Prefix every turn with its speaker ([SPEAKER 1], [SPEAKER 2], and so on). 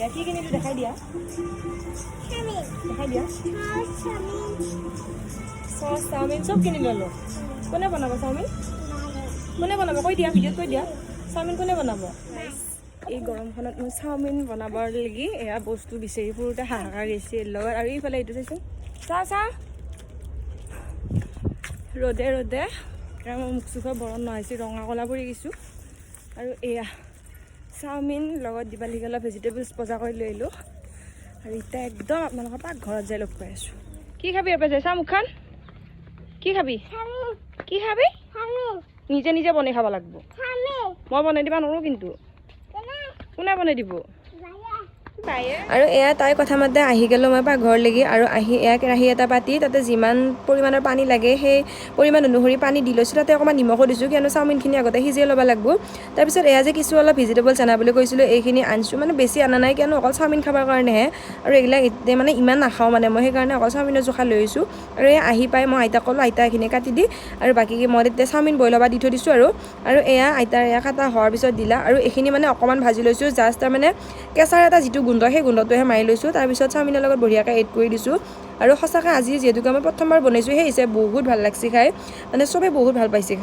[SPEAKER 1] এয়া কি কিনিলো দেখাই দিয়া দেখাই দিয়া চচ চাওমিন চব কিনি ললো কোনে বনাব চাওমিন কোনে বনাব কৈ দিয়া ভিডিঅ'ত কৈ দিয়া চাওমিন কোনে বনাব এই গৰমখনত মই চাওমিন বনাবৰ লাগি এয়া বস্তু বিচাৰি ফুৰোঁতে হাহাকাৰ গৈছে লগত আৰু এইফালে এইটো চাইছোঁ চাহ ৰ'দে ৰ'দে মই মুখ চুখৰ বৰণ নহৈছে ৰঙা কলা পৰি গৈছোঁ আৰু এয়া চাওমিন লগত দিবালিক অলপ ভেজিটেবলছ বজাৰ কৰি লৈ আহিলোঁ আৰু এতিয়া একদম আপোনালোকৰ পাকঘৰত যাই লগ পাই আছোঁ কি খাবি এবাৰ যাই চা মুখখন কি খাবি কি খাবি নিজে নিজে বনাই খাব লাগিব মই বনাই দিবা নোৱাৰোঁ কিন্তু কোনে বনাই দিব আৰু এয়া তাই কথা মতে আহি গ'লোঁ মই পাকঘৰলৈকে আৰু আহি এয়া কেৰাহী এটা পাতি তাতে যিমান পৰিমাণৰ পানী লাগে সেই পৰিমাণ অনুসৰি পানী দি লৈছোঁ তাতে অকণমান নিমখো দিছোঁ কিয়নো চাওমিনখিনি আগতে সিজিয়ে ল'ব লাগিব তাৰপিছত এয়া যে কিছু অলপ ভেজিটেবলছ আনা বুলি কৈছিলোঁ এইখিনি আনিছোঁ মানে বেছি আনা নাই কিয়নো অকল চাওমিন খাবৰ কাৰণেহে আৰু এইবিলাক এতিয়া মানে ইমান নাখাওঁ মানে মই সেইকাৰণে অকল চাওমিনৰ জোখা লৈ আহিছোঁ আৰু এয়া আহি পাই মই আইতাক ক'লোঁ আইতা এইখিনি কাটি দি আৰু বাকী মই তেতিয়া চাওমিন বইল হ'ব দি থৈ দিছোঁ আৰু এয়া আইতাৰ এয়া কাটা হোৱাৰ পিছত দিলা আৰু এইখিনি মানে অকণমান ভাজি লৈছোঁ জাষ্ট তাৰমানে কেঁচাৰ এটা যিটো গোন্ধ সেই গোন্ধটোহে মাৰি লৈছোঁ তাৰপিছত চাওমিনৰ লগত বঢ়িয়াকৈ এড কৰি দিছোঁ আৰু সঁচাকৈ আজি যিহেতুকে মই প্ৰথমবাৰ বনাইছোঁ সেই হিচাপে বহুত ভাল লাগিছে খাই মানে চবেই বহুত ভাল পাইছে